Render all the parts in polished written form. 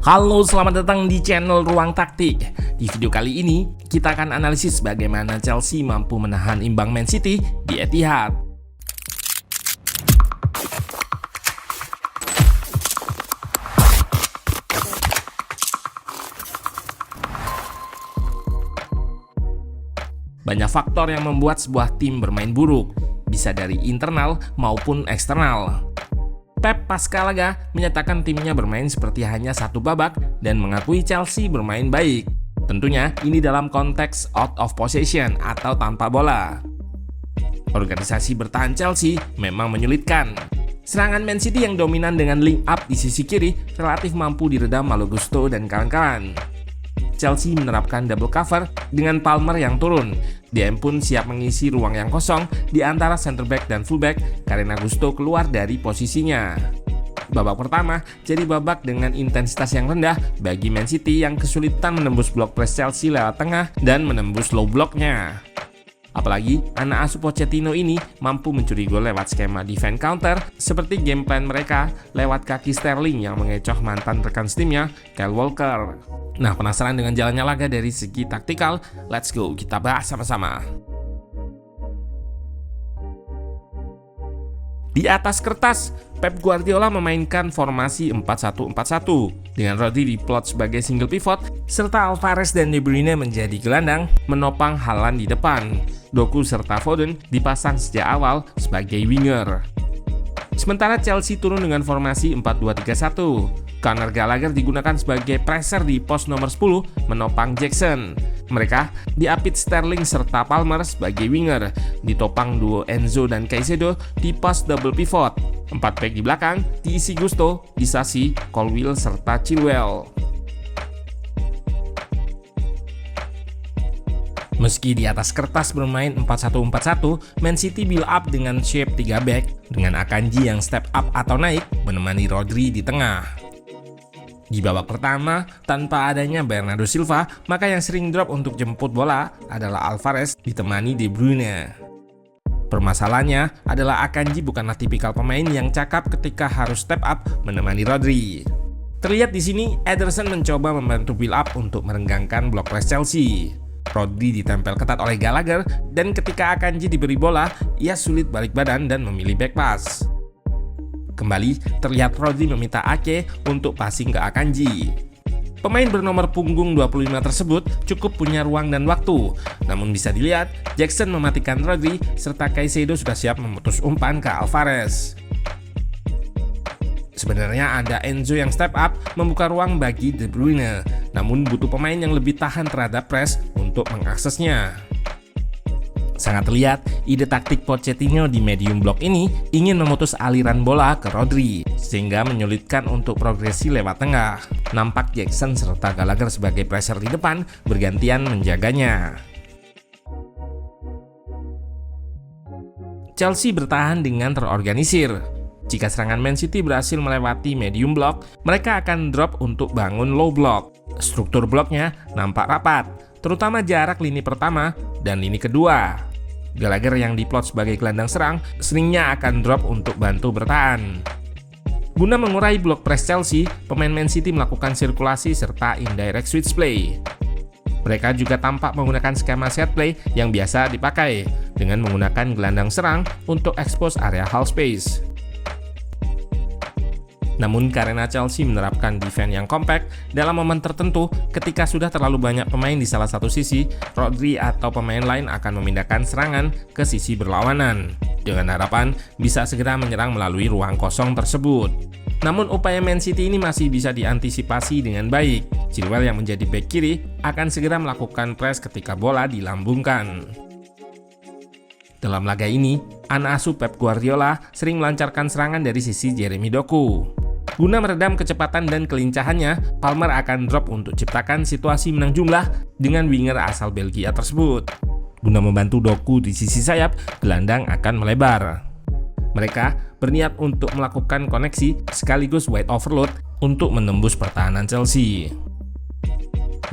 Halo, selamat datang di channel Ruang Taktik. Di video kali ini, kita akan analisis bagaimana Chelsea mampu menahan imbang Man City di Etihad. Banyak faktor yang membuat sebuah tim bermain buruk, bisa dari internal maupun eksternal. Pep pasca laga menyatakan timnya bermain seperti hanya satu babak dan mengakui Chelsea bermain baik. Tentunya ini dalam konteks out of possession atau tanpa bola. Organisasi bertahan Chelsea memang menyulitkan. Serangan Man City yang dominan dengan link up di sisi kiri relatif mampu diredam Malo Gusto dan kawan-kawan. Chelsea menerapkan double cover dengan Palmer yang turun. DM pun siap mengisi ruang yang kosong di antara center back dan fullback karena Gusto keluar dari posisinya. Babak pertama jadi babak dengan intensitas yang rendah bagi Man City yang kesulitan menembus blok press Chelsea lewat tengah dan menembus low blocknya. Apalagi anak asuh Pochettino ini mampu mencuri gol lewat skema defense counter seperti game plan mereka lewat kaki Sterling yang mengecoh mantan rekan setimnya Kyle Walker. Nah, penasaran dengan jalannya laga dari segi taktikal? Let's go, kita bahas sama-sama. Di atas kertas, Pep Guardiola memainkan formasi 4-1-4-1 dengan Rodri diplot sebagai single pivot serta Alvarez dan De Bruyne menjadi gelandang menopang Haaland di depan. Doku serta Foden dipasang sejak awal sebagai winger. Sementara Chelsea turun dengan formasi 4-2-3-1. Conor Gallagher digunakan sebagai pressure di pos nomor 10 menopang Jackson. Mereka diapit Sterling serta Palmer sebagai winger, ditopang duo Enzo dan Caicedo di pos double pivot. 4 back di belakang diisi Gusto, Disasi, Colwill serta Chilwell. Meski di atas kertas bermain 4-1-4-1, Man City build up dengan shape 3 back dengan Akanji yang step up atau naik menemani Rodri di tengah. Di babak pertama, tanpa adanya Bernardo Silva, maka yang sering drop untuk jemput bola adalah Alvarez ditemani De Bruyne. Permasalahannya adalah Akanji bukanlah tipikal pemain yang cakap ketika harus step up menemani Rodri. Terlihat di sini, Ederson mencoba membantu build up untuk merenggangkan blok press Chelsea. Rodri ditempel ketat oleh Gallagher, dan ketika Akanji diberi bola, ia sulit balik badan dan memilih back pass. Kembali, terlihat Rodri meminta Ake untuk passing ke Akanji. Pemain bernomor punggung 25 tersebut cukup punya ruang dan waktu. Namun bisa dilihat, Jackson mematikan Rodri serta Caicedo sudah siap memutus umpan ke Alvarez. Sebenarnya ada Enzo yang step up membuka ruang bagi De Bruyne, namun butuh pemain yang lebih tahan terhadap press untuk mengaksesnya. Sangat terlihat, ide taktik Pochettino di medium block ini ingin memutus aliran bola ke Rodri, sehingga menyulitkan untuk progresi lewat tengah. Nampak Jackson serta Gallagher sebagai pressure di depan bergantian menjaganya. Chelsea bertahan dengan terorganisir. Jika serangan Man City berhasil melewati medium block, mereka akan drop untuk bangun low block. Struktur bloknya nampak rapat, terutama jarak lini pertama dan lini kedua. Gallagher yang diplot sebagai gelandang serang seringnya akan drop untuk bantu bertahan. Guna mengurai blok press Chelsea, pemain Man City melakukan sirkulasi serta indirect switch play. Mereka juga tampak menggunakan skema set play yang biasa dipakai dengan menggunakan gelandang serang untuk expose area half space. Namun karena Chelsea menerapkan defense yang compact dalam momen tertentu, ketika sudah terlalu banyak pemain di salah satu sisi, Rodri atau pemain lain akan memindahkan serangan ke sisi berlawanan, dengan harapan bisa segera menyerang melalui ruang kosong tersebut. Namun upaya Man City ini masih bisa diantisipasi dengan baik. Chilwell yang menjadi bek kiri akan segera melakukan press ketika bola dilambungkan. Dalam laga ini, anak asuh Pep Guardiola sering melancarkan serangan dari sisi Jeremy Doku. Guna meredam kecepatan dan kelincahannya, Palmer akan drop untuk ciptakan situasi menang jumlah dengan winger asal Belgia tersebut. Guna membantu Doku di sisi sayap, gelandang akan melebar. Mereka berniat untuk melakukan koneksi sekaligus wide overload untuk menembus pertahanan Chelsea.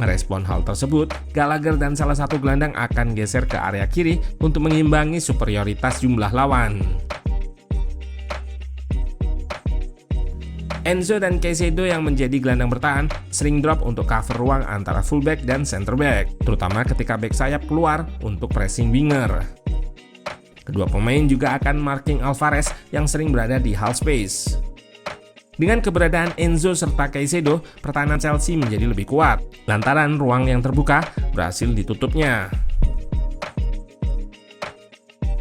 Merespon hal tersebut, Gallagher dan salah satu gelandang akan geser ke area kiri untuk mengimbangi superioritas jumlah lawan. Enzo dan Caicedo yang menjadi gelandang bertahan sering drop untuk cover ruang antara fullback dan center back, terutama ketika back sayap keluar untuk pressing winger. Kedua pemain juga akan marking Alvarez yang sering berada di half space. Dengan keberadaan Enzo serta Caicedo, pertahanan Chelsea menjadi lebih kuat, lantaran ruang yang terbuka berhasil ditutupnya.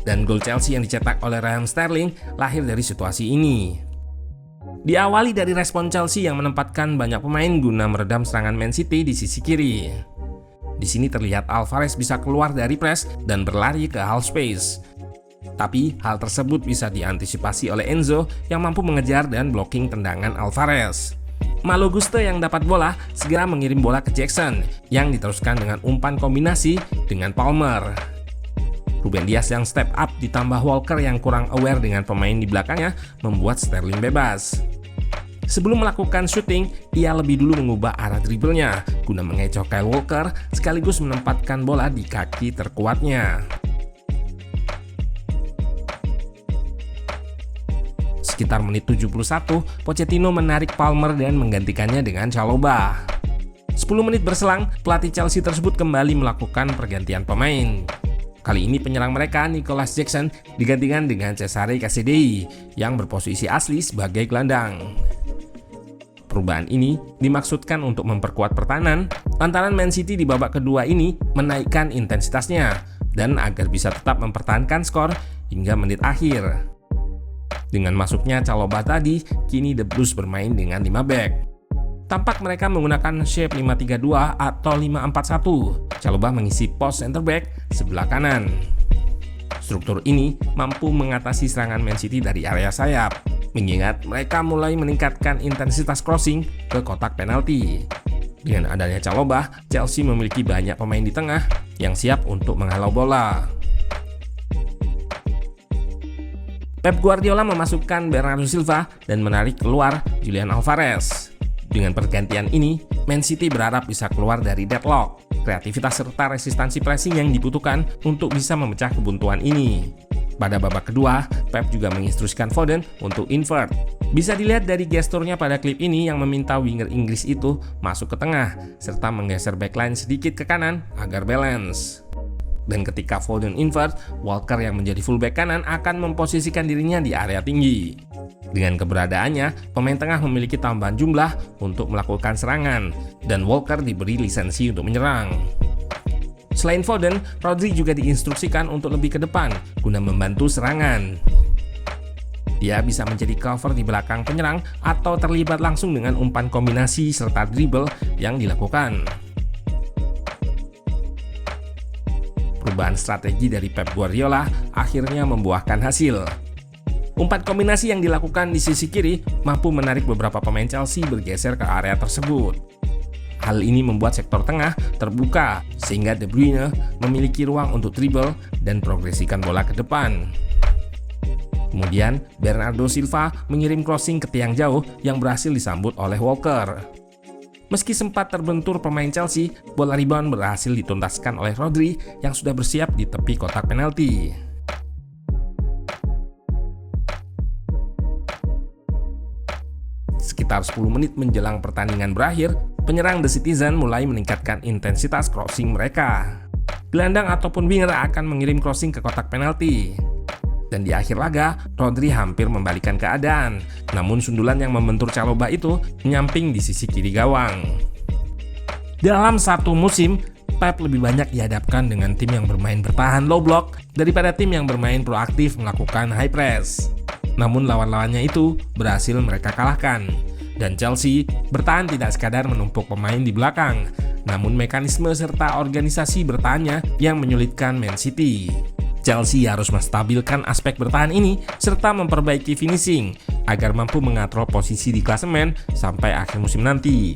Dan gol Chelsea yang dicetak oleh Raheem Sterling lahir dari situasi ini. Diawali dari respon Chelsea yang menempatkan banyak pemain guna meredam serangan Man City di sisi kiri. Di sini terlihat Alvarez bisa keluar dari press dan berlari ke half space. Tapi hal tersebut bisa diantisipasi oleh Enzo yang mampu mengejar dan blocking tendangan Alvarez. Malo Gusto yang dapat bola segera mengirim bola ke Jackson yang diteruskan dengan umpan kombinasi dengan Palmer. Ruben Dias yang step up ditambah Walker yang kurang aware dengan pemain di belakangnya membuat Sterling bebas. Sebelum melakukan shooting, ia lebih dulu mengubah arah dribblenya guna mengecoh Kyle Walker sekaligus menempatkan bola di kaki terkuatnya. Sekitar menit 71, Pochettino menarik Palmer dan menggantikannya dengan Chalobah. 10 menit berselang, pelatih Chelsea tersebut kembali melakukan pergantian pemain. Kali ini penyerang mereka, Nicolas Jackson, digantikan dengan Cesare Casadei yang berposisi asli sebagai gelandang. Perubahan ini dimaksudkan untuk memperkuat pertahanan, lantaran Man City di babak kedua ini menaikkan intensitasnya dan agar bisa tetap mempertahankan skor hingga menit akhir. Dengan masuknya Chalobah tadi, kini The Blues bermain dengan 5 back. Tampak mereka menggunakan shape 5-3-2 atau 5-4-1. Chalobah mengisi pos center back sebelah kanan. Struktur ini mampu mengatasi serangan Man City dari area sayap, mengingat mereka mulai meningkatkan intensitas crossing ke kotak penalti. Dengan adanya Chalobah, Chelsea memiliki banyak pemain di tengah yang siap untuk menghalau bola. Pep Guardiola memasukkan Bernardo Silva dan menarik keluar Julian Alvarez. Dengan pergantian ini, Man City berharap bisa keluar dari deadlock. Kreativitas serta resistansi pressing yang dibutuhkan untuk bisa memecah kebuntuan ini. Pada babak kedua, Pep juga menginstruksikan Foden untuk invert. Bisa dilihat dari gesturnya pada klip ini yang meminta winger Inggris itu masuk ke tengah, serta menggeser backline sedikit ke kanan agar balance. Dan ketika Foden invert, Walker yang menjadi fullback kanan akan memposisikan dirinya di area tinggi. Dengan keberadaannya, pemain tengah memiliki tambahan jumlah untuk melakukan serangan, dan Walker diberi lisensi untuk menyerang. Selain Foden, Rodri juga diinstruksikan untuk lebih ke depan guna membantu serangan. Dia bisa menjadi cover di belakang penyerang atau terlibat langsung dengan umpan kombinasi serta dribble yang dilakukan. Perubahan strategi dari Pep Guardiola akhirnya membuahkan hasil. Umpan kombinasi yang dilakukan di sisi kiri mampu menarik beberapa pemain Chelsea bergeser ke area tersebut. Hal ini membuat sektor tengah terbuka sehingga De Bruyne memiliki ruang untuk dribble dan progresikan bola ke depan. Kemudian Bernardo Silva mengirim crossing ke tiang jauh yang berhasil disambut oleh Walker. Meski sempat terbentur pemain Chelsea, bola rebound berhasil dituntaskan oleh Rodri yang sudah bersiap di tepi kotak penalti. Sekitar 10 menit menjelang pertandingan berakhir, penyerang The Citizen mulai meningkatkan intensitas crossing mereka. Gelandang ataupun winger akan mengirim crossing ke kotak penalti. Dan di akhir laga, Rodri hampir membalikan keadaan. Namun sundulan yang membentur Chalobah itu menyamping di sisi kiri gawang. Dalam satu musim, Pep lebih banyak dihadapkan dengan tim yang bermain bertahan low block daripada tim yang bermain proaktif melakukan high press. Namun lawan-lawannya itu berhasil mereka kalahkan. Dan Chelsea bertahan tidak sekadar menumpuk pemain di belakang, namun mekanisme serta organisasi bertahannya yang menyulitkan Man City. Chelsea harus menstabilkan aspek bertahan ini serta memperbaiki finishing agar mampu mengatrol posisi di klasemen sampai akhir musim nanti.